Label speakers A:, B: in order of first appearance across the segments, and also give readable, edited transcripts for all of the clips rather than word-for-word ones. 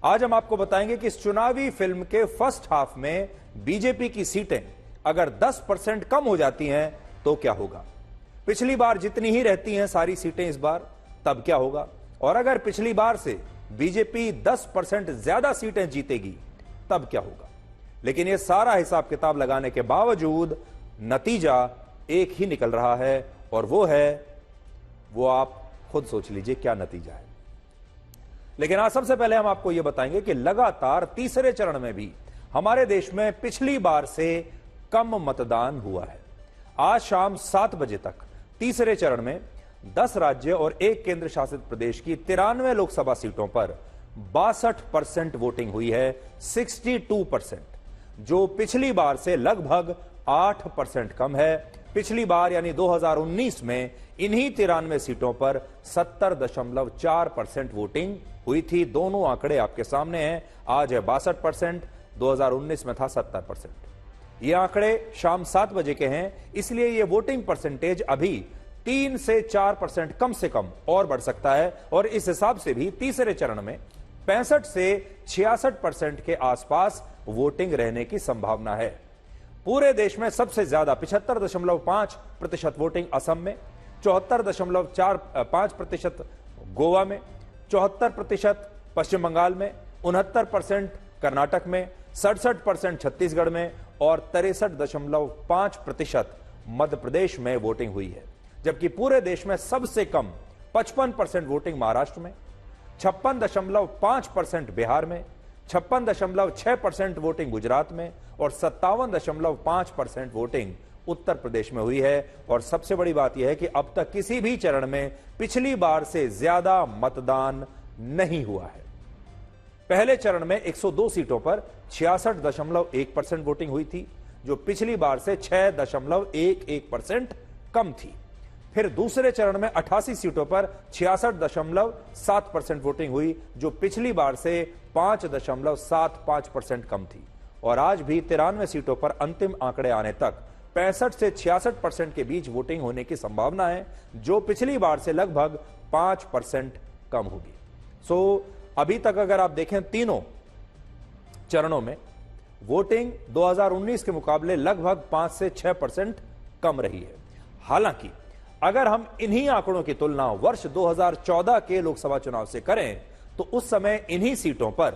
A: आज हम आपको बताएंगे कि इस चुनावी फिल्म के फर्स्ट हाफ में बीजेपी की सीटें अगर 10% कम हो जाती हैं तो क्या होगा। पिछली बार जितनी ही रहती हैं सारी सीटें इस बार, तब क्या होगा। और अगर पिछली बार से बीजेपी 10% ज्यादा सीटें जीतेगी तब क्या होगा। लेकिन यह सारा हिसाब किताब लगाने के बावजूद नतीजा एक ही निकल रहा है, और वो आप खुद सोच लीजिए क्या नतीजा है। लेकिन आज सबसे पहले हम आपको यह बताएंगे कि लगातार तीसरे चरण में भी हमारे देश में पिछली बार से कम मतदान हुआ है। आज शाम 7 बजे तक तीसरे चरण में 10 राज्य और 1 केंद्र शासित प्रदेश की 93 लोकसभा सीटों पर 62% वोटिंग हुई है, 62%, जो पिछली बार से लगभग 8% कम है। पिछली बार यानी 2019 में इन्हीं 93 सीटों पर 70.4% वोटिंग हुई थी। दोनों आंकड़े आपके सामने हैं। आज है 62%, 2019 में था 70%। ये आंकड़े शाम 7 बजे के हैं, इसलिए ये वोटिंग परसेंटेज अभी 3 से 4% कम से कम और बढ़ सकता है। और इस हिसाब से भी तीसरे चरण में 65 से 66% के आसपास वोटिंग रहने की संभावना है। पूरे देश में सबसे ज्यादा 75.5% वोटिंग असम में, 74.45% गोवा में, 74% पश्चिम बंगाल में, 69% कर्नाटक में, 67% छत्तीसगढ़ में और 63.5% मध्य प्रदेश में वोटिंग हुई है। जबकि पूरे देश में सबसे कम 55% वोटिंग महाराष्ट्र में, 56.5% बिहार में, 56.6% वोटिंग गुजरात में और 57.5% वोटिंग उत्तर प्रदेश में हुई है। और सबसे बड़ी बात यह है कि अब तक किसी भी चरण में पिछली बार से ज्यादा मतदान नहीं हुआ है। पहले चरण में 102 सीटों पर 66.1% वोटिंग हुई थी, जो पिछली बार से 6.11% कम थी। फिर दूसरे चरण में 88 सीटों पर 66.7% वोटिंग हुई, जो पिछली बार से 5.75% कम थी। और आज भी 93 सीटों पर अंतिम आंकड़े आने तक 65 से 66% के बीच वोटिंग होने की संभावना है, जो पिछली बार से लगभग 5% कम होगी। अभी तक अगर आप देखें तीनों चरणों में वोटिंग 2019 के मुकाबले लगभग 5 से 6% कम रही है। हालांकि अगर हम इन्हीं आंकड़ों की तुलना वर्ष 2014 के लोकसभा चुनाव से करें तो उस समय इन्हीं सीटों पर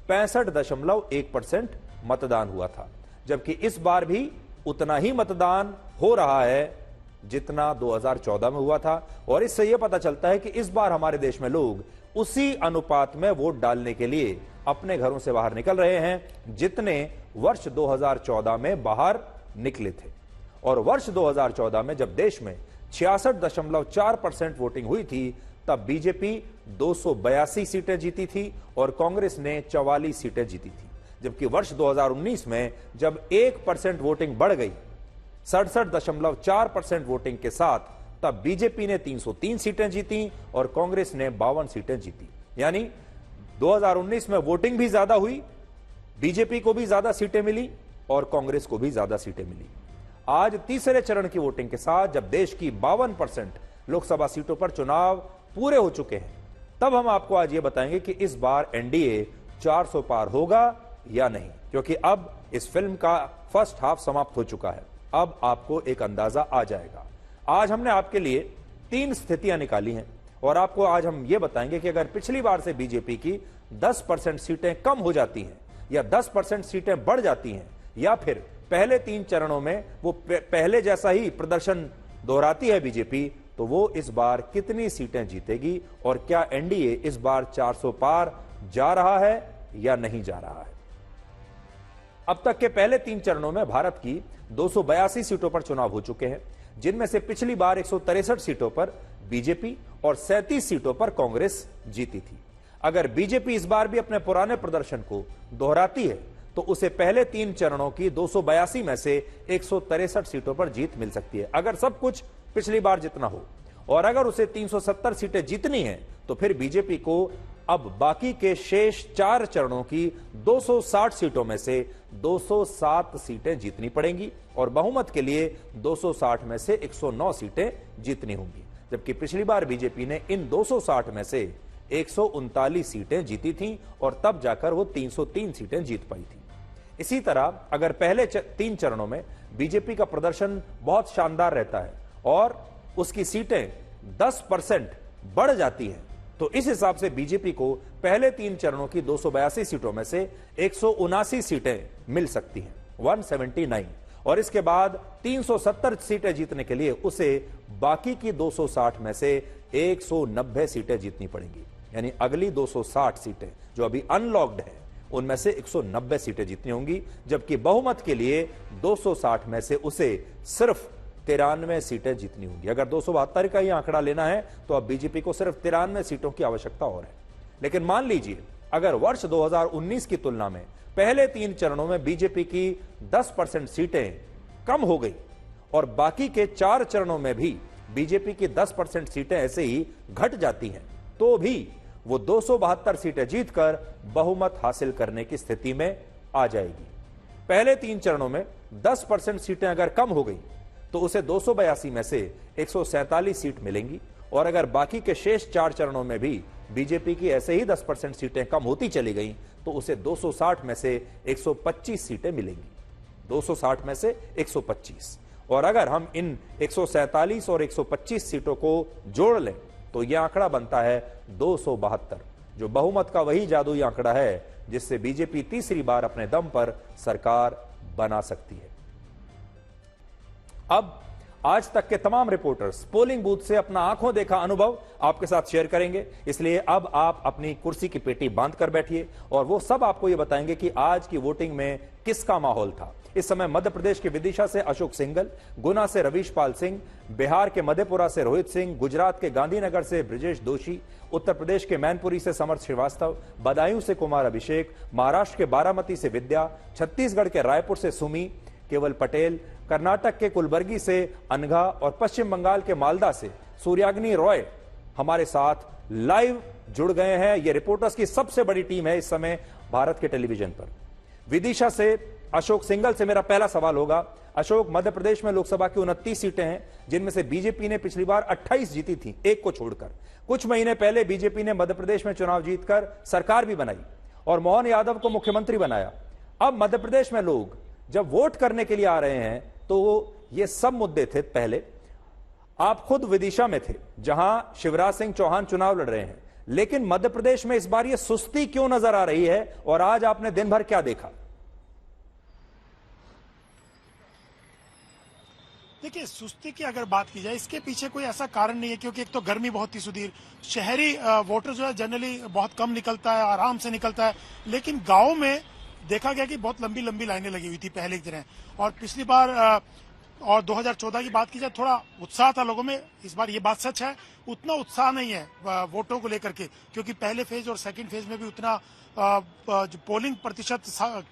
A: 65.1% मतदान हुआ था, जबकि इस बार भी उतना ही मतदान हो रहा है जितना 2014 में हुआ था। और इससे यह पता चलता है कि इस बार हमारे देश में लोग उसी अनुपात में वोट डालने के लिए अपने घरों से बाहर निकल रहे हैं जितने वर्ष 2014 में बाहर निकले थे। और वर्ष 2014 में जब देश में 66.4% वोटिंग हुई थी, तब बीजेपी 282 सीटें जीती थी और कांग्रेस ने 44 सीटें जीती थी। जबकि वर्ष 2019 में जब 1% वोटिंग बढ़ गई 67.4% वोटिंग के साथ, तब बीजेपी ने 303 सीटें जीती और कांग्रेस ने 52 सीटें जीती। यानी 2019 में वोटिंग भी ज्यादा हुई, बीजेपी को भी ज्यादा सीटें मिली और कांग्रेस को भी ज्यादा सीटें मिली। आज तीसरे चरण की वोटिंग के साथ जब देश की 52% लोकसभा सीटों पर चुनाव पूरे हो चुके हैं, तब हम आपको आज यह बताएंगे कि इस बार एनडीए 400 पार होगा या नहीं, क्योंकि अब इस फिल्म का फर्स्ट हाफ समाप्त हो चुका है। अब आपको एक अंदाजा आ जाएगा। आज हमने आपके लिए 3 स्थितियां निकाली हैं और आपको आज हम यह बताएंगे कि अगर पिछली बार से बीजेपी की 10% सीटें कम हो जाती हैं या 10% सीटें बढ़ जाती हैं, या फिर पहले 3 चरणों में वो पहले जैसा ही प्रदर्शन दोहराती है बीजेपी, तो वो इस बार कितनी सीटें जीतेगी और क्या एनडीए इस बार 400 पार जा रहा है या नहीं जा रहा है। अब तक के पहले 3 चरणों में भारत की 282 सीटों पर चुनाव हो चुके हैं, जिनमें से पिछली बार 163 सीटों पर बीजेपी और 37 सीटों पर कांग्रेस जीती थी। अगर बीजेपी इस बार भी अपने पुराने प्रदर्शन को दोहराती है तो उसे पहले 3 चरणों की 282 में से 163 सीटों पर जीत मिल सकती है, अगर सब कुछ पिछली बार जितना हो। और अगर उसे 370 सीटें जीतनी है तो फिर बीजेपी को अब बाकी के शेष 4 चरणों की 260 सीटों में से 207 सीटें जीतनी पड़ेंगी और बहुमत के लिए 260 में से 109 सीटें जीतनी होंगी। जबकि पिछली बार बीजेपी ने इन 260 में से 139 सीटें जीती थीं और तब जाकर वो 303 सीटें जीत पाई थी। इसी तरह अगर पहले 3 चरणों में बीजेपी का प्रदर्शन बहुत शानदार रहता है और उसकी सीटें 10% बढ़ जाती हैं, तो इस हिसाब से बीजेपी को पहले 3 चरणों की 282 सीटों में से 179 सीटें मिल सकती हैं, 179, और इसके बाद 370 सीटें जीतने के लिए उसे बाकी की 260 में से 190 सीटें जीतनी पड़ेंगी। यानी अगली 260 सीटें जो अभी अनलॉक्ड है उनमें से 190 सीटें जीतनी होंगी, जबकि बहुमत के लिए 260 में से उसे सिर्फ 93 सीटें जीतनी होंगी। अगर 272 का ही आंकड़ा लेना है तो अब बीजेपी को सिर्फ 93 सीटों की आवश्यकता और है। लेकिन मान लीजिए अगर वर्ष 2019 की तुलना में पहले 3 चरणों में बीजेपी की 10% सीटें कम हो गई और बाकी के 4 चरणों में भी बीजेपी की 10% सीटें ऐसे ही घट जाती हैं, तो भी वो 272 सीटें जीतकर बहुमत हासिल करने की स्थिति में आ जाएगी। पहले 3 चरणों में 10% सीटें अगर कम हो गई तो उसे 282 में से 147 सीट मिलेंगी, और अगर बाकी के शेष 4 चरणों में भी बीजेपी की ऐसे ही 10% सीटें कम होती चली गई तो उसे 260 में से 125 सीटें मिलेंगी, 260 में से 125। और अगर हम इन 147 और 125 सीटों को जोड़ लें तो यह आंकड़ा बनता है 272, जो बहुमत का वही जादुई आंकड़ा है जिससे बीजेपी तीसरी बार अपने दम पर सरकार बना सकती है। अब आज तक के तमाम रिपोर्टर्स पोलिंग बूथ से अपना आंखों देखा अनुभव आपके साथ शेयर करेंगे, इसलिए अब आप अपनी कुर्सी की पेटी बांध कर बैठिए और वो सब आपको ये बताएंगे कि आज की वोटिंग में किसका माहौल था। इस समय मध्य प्रदेश के विदिशा से अशोक सिंघल, गुना से रवीश पाल सिंह, बिहार के मधेपुरा से रोहित सिंह, गुजरात के गांधीनगर से ब्रिजेश दोषी, उत्तर प्रदेश के मैनपुरी से समर्थ श्रीवास्तव, बदायूं से कुमार अभिषेक, महाराष्ट्र के बारामती से विद्या, छत्तीसगढ़ के रायपुर से सुमी केवल पटेल, कर्नाटक के कुलबर्गी से अनघा और पश्चिम बंगाल के मालदा से सूर्याग्नि रॉय हमारे साथ लाइव जुड़ गए हैं। यह रिपोर्टर्स की सबसे बड़ी टीम है इस समय भारत के टेलीविजन पर। विदिशा से अशोक सिंघल से मेरा पहला सवाल होगा। अशोक, मध्य प्रदेश में लोकसभा की 29 सीटें हैं जिनमें से बीजेपी ने पिछली बार 28 जीती थी, एक को छोड़कर। कुछ महीने पहले बीजेपी ने मध्य प्रदेश में चुनाव जीतकर सरकार भी बनाई और मोहन यादव को मुख्यमंत्री बनाया। अब मध्य प्रदेश में लोग जब वोट करने के लिए आ रहे हैं तो ये सब मुद्दे थे। पहले आप खुद विदिशा में थे जहां शिवराज सिंह चौहान चुनाव लड़ रहे हैं, लेकिन मध्य प्रदेश में इस बार ये सुस्ती क्यों नजर आ रही है और आज आपने दिन भर क्या देखा?
B: देखिए, सुस्ती की अगर बात की जाए इसके पीछे कोई ऐसा कारण नहीं है, क्योंकि एक तो गर्मी बहुत ही सुधीर, शहरी वोटर जो है जनरली बहुत कम निकलता है, आराम से निकलता है, लेकिन गांव में देखा गया कि बहुत लंबी लंबी लाइनें लगी हुई थी पहले की तरह। और पिछली बार और 2014 की बात की जाए थोड़ा उत्साह था लोगों में। इस बार ये बात सच है, उतना उत्साह नहीं है वोटों को लेकर के, क्योंकि पहले फेज और सेकंड फेज में भी उतना जो पोलिंग प्रतिशत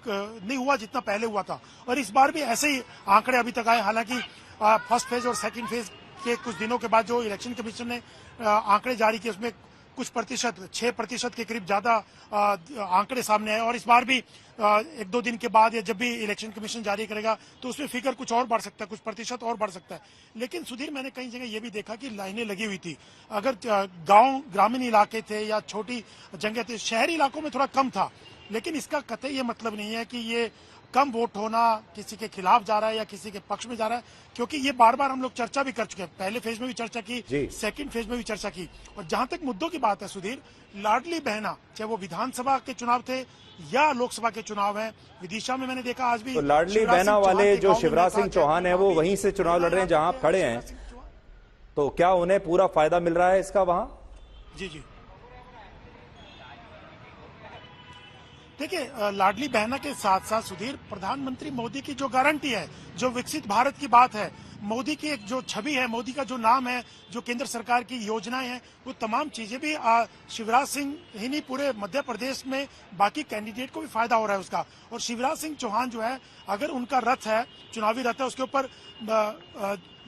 B: नहीं हुआ जितना पहले हुआ था। और इस बार भी ऐसे ही आंकड़े अभी तक आए। हालांकि फर्स्ट फेज और सेकंड फेज के कुछ दिनों के बाद जो इलेक्शन कमीशन ने आंकड़े जारी किए उसमें कुछ प्रतिशत, 6% के करीब ज्यादा आंकड़े सामने आए। और इस बार भी 1-2 दिन के बाद या जब भी इलेक्शन कमीशन जारी करेगा तो उसमें फिगर कुछ और बढ़ सकता है, कुछ प्रतिशत और बढ़ सकता है। लेकिन सुधीर, मैंने कई जगह ये भी देखा कि लाइनें लगी हुई थी। अगर गांव ग्रामीण इलाके थे या छोटी जगह थे, शहरी इलाकों में थोड़ा कम था, लेकिन इसका कतई ये मतलब नहीं है कि ये कम वोट होना किसी के खिलाफ जा रहा है या किसी के पक्ष में जा रहा है, क्योंकि ये बार बार हम लोग चर्चा भी कर चुके हैं। पहले फेज में भी चर्चा की, सेकंड फेज में भी चर्चा की। और जहां तक मुद्दों की बात है सुधीर, लाडली बहना, चाहे वो विधानसभा के चुनाव थे या लोकसभा के चुनाव है, विदिशा में मैंने देखा आज भी
A: तो लाडली बहना वाले जो शिवराज सिंह चौहान है वो वहीं से चुनाव लड़ रहे हैं जहां आप खड़े हैं, तो क्या उन्हें पूरा फायदा मिल रहा है इसका वहां?
B: जी देखिए, लाडली बहना के साथ साथ सुधीर, प्रधानमंत्री मोदी की जो गारंटी है, जो विकसित भारत की बात है, मोदी की एक जो छवि है, मोदी का जो नाम है, जो केंद्र सरकार की योजनाएं हैं, वो तमाम चीजें भी शिवराज सिंह ही नहीं, पूरे मध्य प्रदेश में बाकी कैंडिडेट को भी फायदा हो रहा है उसका। और शिवराज सिंह चौहान जो है, अगर उनका रथ है, चुनावी रथ है, उसके ऊपर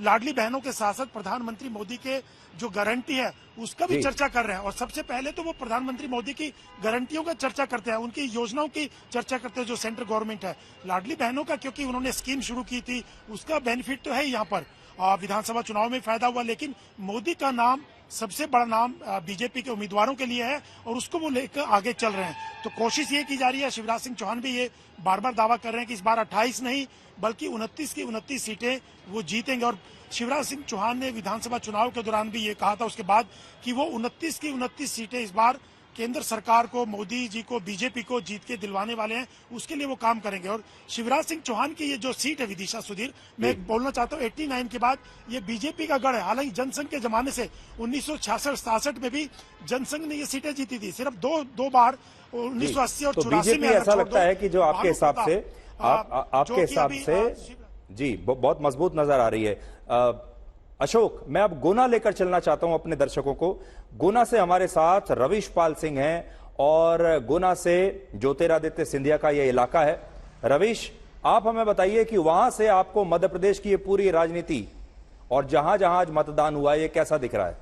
B: लाडली बहनों के साथ साथ प्रधानमंत्री मोदी के जो गारंटी है उसका भी चर्चा कर रहे हैं। और सबसे पहले तो वो प्रधानमंत्री मोदी की गारंटियों का चर्चा करते हैं, उनकी योजनाओं की चर्चा करते हैं जो सेंट्रल गवर्नमेंट है। लाडली बहनों का क्योंकि उन्होंने स्कीम शुरू की थी, उसका बेनिफिट तो है यहाँ पर, विधानसभा चुनाव में फायदा हुआ, लेकिन मोदी का नाम सबसे बड़ा नाम बीजेपी के उम्मीदवारों के लिए है और उसको वो लेकर आगे चल रहे हैं। तो कोशिश ये की जा रही है, शिवराज सिंह चौहान भी ये बार बार दावा कर रहे हैं कि इस बार 28 नहीं बल्कि 29 की 29 सीटें वो जीतेंगे। और शिवराज सिंह चौहान ने विधानसभा चुनाव के दौरान भी ये कहा था उसके बाद कि वो 29 की 29 सीटें इस बार केंद्र सरकार को, मोदी जी को, बीजेपी को जीत के दिलवाने वाले हैं, उसके लिए वो काम करेंगे। और शिवराज सिंह चौहान की ये जो सीट है विदिशा सुधीर, मैं बोलना चाहता हूँ 89 के बाद ये बीजेपी का गढ़ है। हालांकि जनसंघ के जमाने से 1966-67 में भी जनसंघ ने ये सीटें जीती थी, सिर्फ दो बार 1980 और 84 में।
A: ऐसा लगता है कि जो आपके हिसाब से आपके हिसाब से जी बहुत मजबूत नजर आ रही है। अशोक, मैं अब गुना लेकर चलना चाहता हूं अपने दर्शकों को। गुना से हमारे साथ रविश पाल सिंह हैं और गुना से ज्योतिरादित्य सिंधिया का यह इलाका है। रविश, आप हमें बताइए कि वहां से आपको मध्य प्रदेश की ये पूरी राजनीति और जहां जहां आज मतदान हुआ है ये कैसा दिख रहा है?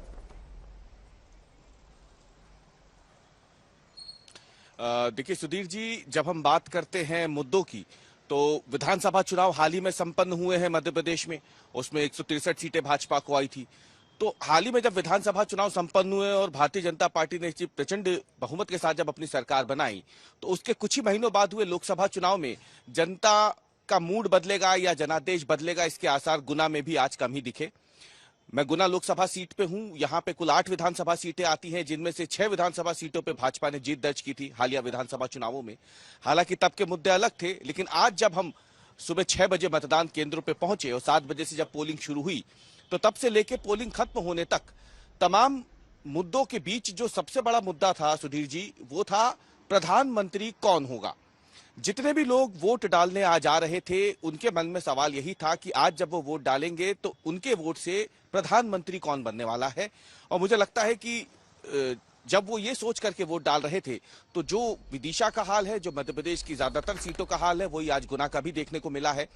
C: देखिए सुधीर जी, जब हम बात करते हैं मुद्दों की, तो विधानसभा चुनाव हाल ही में संपन्न हुए हैं मध्य प्रदेश में, उसमें 163 सीटें भाजपा को आई थी। तो हाल ही में जब विधानसभा चुनाव संपन्न हुए और भारतीय जनता पार्टी ने प्रचंड बहुमत के साथ जब अपनी सरकार बनाई, तो उसके कुछ ही महीनों बाद हुए लोकसभा चुनाव में जनता का मूड बदलेगा या जनादेश बदलेगा, इसके आसार गुना में भी आज कम ही दिखे। मैं गुना लोकसभा सीट पे हूं, यहां पे कुल 8 विधानसभा सीटें आती हैं, जिनमें से 6 विधानसभा सीटों पे भाजपा ने जीत दर्ज की थी हालिया विधानसभा चुनावों में। हालांकि तब के मुद्दे अलग थे, लेकिन आज जब हम सुबह 6 बजे मतदान केंद्रों पे पहुंचे और 7 बजे से जब पोलिंग शुरू हुई, तो तब से लेके पोलिंग खत्म होने तक तमाम मुद्दों के बीच जो सबसे बड़ा मुद्दा था सुधीर जी, वो था प्रधानमंत्री कौन होगा। जितने भी लोग वोट डालने आज आ रहे थे, उनके मन में सवाल यही था कि आज जब वो वोट डालेंगे तो उनके वोट से प्रधानमंत्री कौन बनने वाला है। और मुझे लगता है कि जब वो ये सोच करके वोट डाल रहे थे, तो जो विदिशा का हाल है, जो मध्य प्रदेश की ज्यादातर सीटों का हाल है, वही आज गुना का भी देखने को मिला है।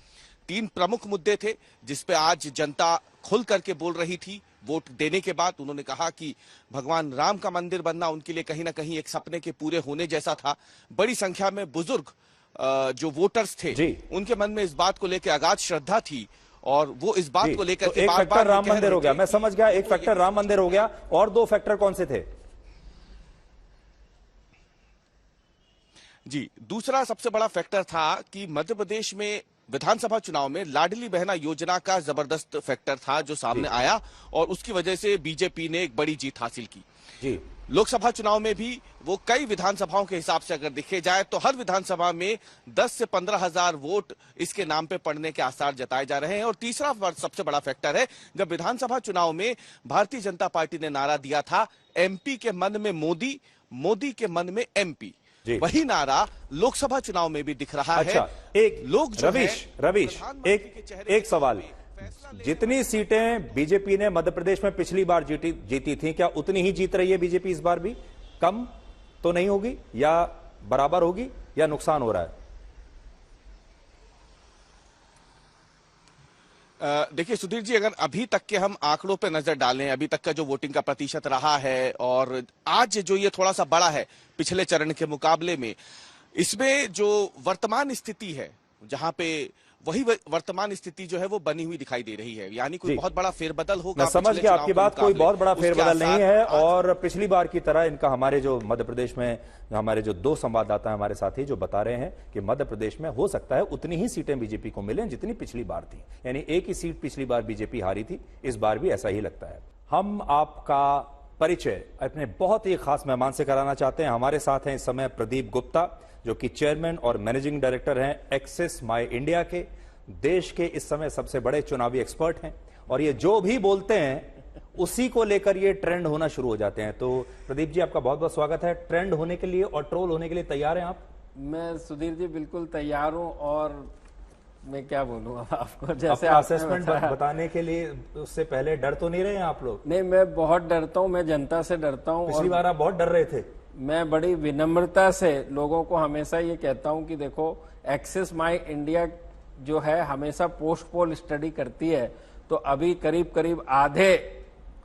C: 3 प्रमुख मुद्दे थे जिसपे आज जनता खुल करके बोल रही थी। वोट देने के बाद उन्होंने कहा कि भगवान राम का मंदिर बनना उनके लिए कहीं ना कहीं एक सपने के पूरे होने जैसा था। बड़ी संख्या में बुजुर्ग जो वोटर्स थे, उनके मन में इस बात को लेकर अगाध श्रद्धा थी और वो इस बात को लेकर
A: तो एक फैक्टर राम मंदिर हो गया, मैं समझ गया, एक फैक्टर राम मंदिर हो गया, और 2 फैक्टर कौन से थे?
C: जी, दूसरा सबसे बड़ा फैक्टर था कि मध्य प्रदेश में विधानसभा चुनाव में लाडली बहना योजना का जबरदस्त फैक्टर था जो सामने आया और उसकी वजह से बीजेपी ने एक बड़ी जीत हासिल की।
A: जी,
C: लोकसभा चुनाव में भी वो कई विधानसभाओं के हिसाब से अगर देखे जाए तो हर विधानसभा में 10 से 15 हजार वोट इसके नाम पे पड़ने के आसार जताए जा रहे हैं। और तीसरा सबसे बड़ा फैक्टर है, जब विधानसभा चुनाव में भारतीय जनता पार्टी ने नारा दिया था एमपी के मन में मोदी, मोदी के मन में एमपी, वही नारा लोकसभा चुनाव में भी दिख रहा है।
A: एक लोग रविश एक सवाल, जितनी सीटें बीजेपी ने मध्य प्रदेश में पिछली बार जीती थी, क्या उतनी ही जीत रही है बीजेपी इस बार भी? कम तो नहीं होगी या बराबर होगी या नुकसान हो रहा है?
C: देखिए सुधीर जी, अगर अभी तक के हम आंकड़ों पे नजर डालें, अभी तक का जो वोटिंग का प्रतिशत रहा है और आज जो ये थोड़ा सा बड़ा है पिछले चरण के मुकाबले में, इसमें जो वर्तमान स्थिति है, जहां पे वही वर्तमान स्थिति जो है वो बनी हुई दिखाई दे रही है, यानी कोई बहुत बड़ा फेरबदल होगा।
A: मैं समझ गया आपकी बात, कोई बहुत बड़ा फेरबदल नहीं है और पिछली बार की तरह इनका, हमारे जो मध्य प्रदेश में हमारे जो 2 संवाददाता हमारे साथी जो बता रहे हैं कि मध्य प्रदेश में हो सकता है उतनी ही सीटें बीजेपी को मिलें जितनी पिछली बार थी, यानी 1 ही सीट पिछली बार बीजेपी हारी थी, इस बार भी ऐसा ही लगता है। हम आपका परिचय अपने बहुत ही खास मेहमान से कराना चाहते हैं। हमारे साथ हैं इस समय प्रदीप गुप्ता, जो कि चेयरमैन और मैनेजिंग डायरेक्टर हैं एक्सिस माई इंडिया के, देश के इस समय सबसे बड़े चुनावी एक्सपर्ट हैं और ये जो भी बोलते हैं उसी को लेकर ये ट्रेंड होना शुरू हो जाते हैं। तो प्रदीप जी, आपका बहुत बहुत स्वागत है। ट्रेंड होने के लिए और ट्रोल होने के लिए तैयार हैं आप?
D: मैं सुधीर जी बिल्कुल तैयार हूं और मैं क्या बोलूं आपको, जैसे
A: असेसमेंट बताने के लिए उससे पहले डर तो नहीं रहे हैं आप लोग?
D: नहीं, मैं बहुत डरता हूं, मैं जनता से डरता हूं।
A: पिछली बार आप बहुत डर रहे थे।
D: मैं बड़ी विनम्रता से लोगों को हमेशा ये कहता हूं कि देखो, एक्सिस माई इंडिया जो है हमेशा पोस्ट पोल स्टडी करती है, तो अभी करीब करीब आधे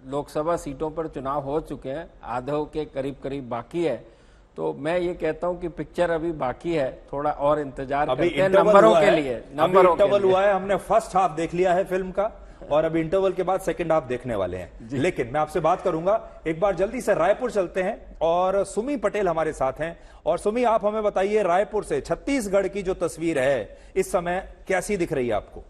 D: लोकसभा सीटों पर चुनाव हो चुके हैं, आधों के करीब करीब बाकी है। तो मैं ये कहता हूं कि पिक्चर अभी बाकी है, थोड़ा और इंतजार करते हैं नंबरों के लिए।
A: नंबरों इंटरवल हुआ है, हमने फर्स्ट हाफ देख लिया है फिल्म का, और अभी इंटरवल के बाद सेकंड हाफ देखने वाले हैं। लेकिन मैं आपसे बात करूंगा, एक बार जल्दी से रायपुर चलते हैं और सुमी पटेल हमारे साथ हैं। और सुमी, आप हमें बताइए, रायपुर से छत्तीसगढ़ की जो तस्वीर है इस समय कैसी दिख रही है आपको?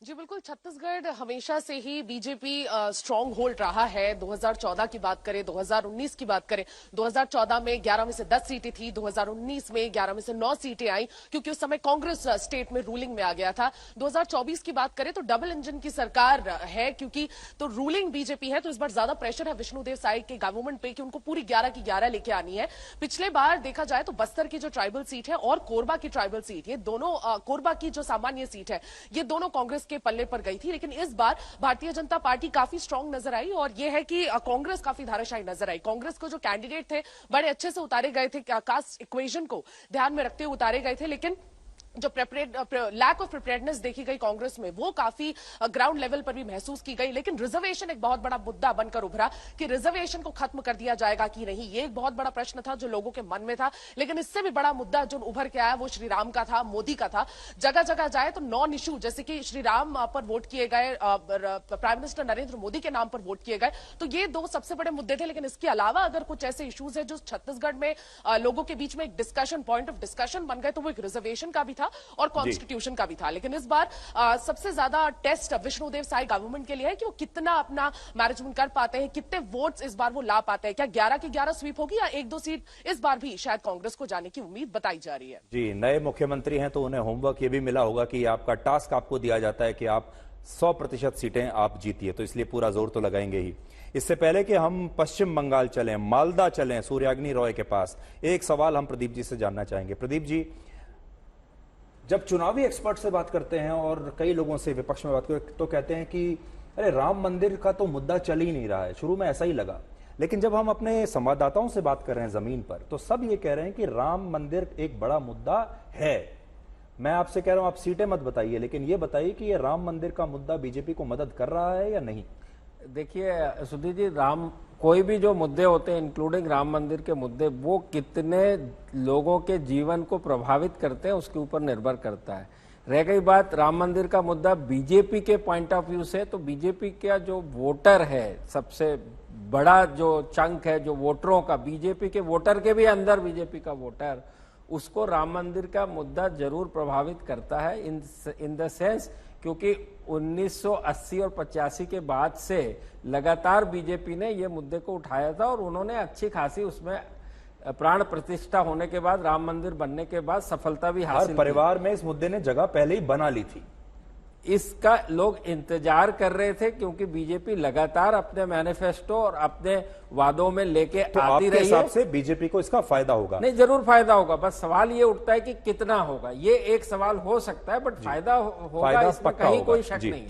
E: जी बिल्कुल, छत्तीसगढ़ हमेशा से ही बीजेपी स्ट्रांग होल्ड रहा है। 2014 की बात करें, 2019 की बात करें, 2014 में 11 में से 10 सीटें थी, 2019 में 11 में से 9 सीटें आई क्योंकि उस समय कांग्रेस स्टेट में रूलिंग में आ गया था। 2024 की बात करें तो डबल इंजन की सरकार है, क्योंकि तो रूलिंग बीजेपी है, तो इस बार ज्यादा प्रेशर है विष्णुदेव साय के गवर्नमेंट पे कि उनको पूरी 11 की 11 लेके आनी है। पिछले बार देखा जाए तो बस्तर की जो ट्राइबल सीट है और कोरबा की ट्राइबल सीट, ये दोनों कोरबा की जो सामान्य सीट है, ये दोनों कांग्रेस के पल्ले पर गई थी। लेकिन इस बार भारतीय जनता पार्टी काफी स्ट्रांग नजर आई और यह है कि कांग्रेस काफी धाराशायी नजर आई। कांग्रेस को जो कैंडिडेट थे बड़े अच्छे से उतारे गए थे, कास्ट इक्वेशन को ध्यान में रखते हुए उतारे गए थे, लेकिन जो लैक ऑफ प्रिपेयर्डनेस देखी गई कांग्रेस में वो काफी ग्राउंड लेवल पर भी महसूस की गई। लेकिन रिजर्वेशन एक बहुत बड़ा मुद्दा बनकर उभरा कि रिजर्वेशन को खत्म कर दिया जाएगा कि नहीं, ये एक बहुत बड़ा प्रश्न था जो लोगों के मन में था। लेकिन इससे भी बड़ा मुद्दा जो उभर के आया वो श्री राम का था, मोदी का था। जगह जगह जाए तो नॉन इशू, जैसे कि श्री राम पर वोट किए गए, प्राइम मिनिस्टर नरेंद्र मोदी के नाम पर वोट किए गए, तो ये दो सबसे बड़े मुद्दे थे। लेकिन इसके अलावा अगर कुछ ऐसे इश्यूज है जो छत्तीसगढ़ में लोगों के बीच में एक डिस्कशन, पॉइंट ऑफ डिस्कशन बन गए, तो वो एक रिजर्वेशन का भी था और कॉन्स्टिट्यूशन का भी था। लेकिन इस बार सबसे ज्यादा टेस्ट विष्णुदेव साय गवर्नमेंट के लिए है कि वो कितना अपना मैनेजमेंट कर पाते हैं, कितने वोट्स इस बार वो ला पाते हैं। क्या 11 की 11 स्वीप होगी या एक दो सीट इस बार भी शायद कांग्रेस को जाने की उम्मीद बताई जा रही है।
A: जी, नए मुख्यमंत्री हैं तो उन्हें होमवर्क ये भी मिला होगा कि आपका टास्क आपको दिया जाता है कि आप 100% सीटें आप जीतिए, तो इसलिए पूरा जोर तो लगाएंगे ही। इससे पहले कि हम पश्चिम बंगाल चलें, मालदा चलें, सूर्याग्नि रॉय के पास, एक सवाल हम प्रदीप जी से जानना चाहेंगे। प्रदीप जी, जब चुनावी एक्सपर्ट से बात करते हैं और कई लोगों से विपक्ष में बात करते तो कहते हैं कि अरे राम मंदिर का तो मुद्दा चल ही नहीं रहा है, शुरू में ऐसा ही लगा। लेकिन जब हम अपने संवाददाताओं से बात कर रहे हैं जमीन पर, तो सब ये कह रहे हैं कि राम मंदिर एक बड़ा मुद्दा है। मैं आपसे कह रहा हूं, आप सीटें मत बताइए, लेकिन ये बताइए कि ये राम मंदिर का मुद्दा बीजेपी को मदद कर रहा है या नहीं?
D: देखिए सुधीर जी, कोई भी जो मुद्दे होते हैं इंक्लूडिंग राम मंदिर के मुद्दे, वो कितने लोगों के जीवन को प्रभावित करते हैं उसके ऊपर निर्भर करता है। रह गई बात राम मंदिर का मुद्दा बीजेपी के पॉइंट ऑफ व्यू से, तो बीजेपी का जो वोटर है, सबसे बड़ा जो चंक है जो वोटरों का, बीजेपी के वोटर के भी अंदर बीजेपी का वोटर, उसको राम मंदिर का मुद्दा जरूर प्रभावित करता है इन द सेंस, क्योंकि 1980 और 85 के बाद से लगातार बीजेपी ने ये मुद्दे को उठाया था और उन्होंने अच्छी खासी उसमें प्राण प्रतिष्ठा होने के बाद, राम मंदिर बनने के बाद सफलता भी हासिल की।
A: परिवार में इस मुद्दे ने जगह पहले ही बना ली थी।
D: इसका लोग इंतजार कर रहे थे क्योंकि बीजेपी लगातार अपने मैनिफेस्टो और अपने वादों में लेके
A: तो
D: आती रही है।
A: आपके हिसाब से बीजेपी को इसका फायदा होगा?
D: नहीं, जरूर फायदा होगा, बस सवाल ये उठता है कि कितना होगा। ये एक सवाल हो सकता है, बट फायदा होगा, इसमें कहीं कोई शक नहीं।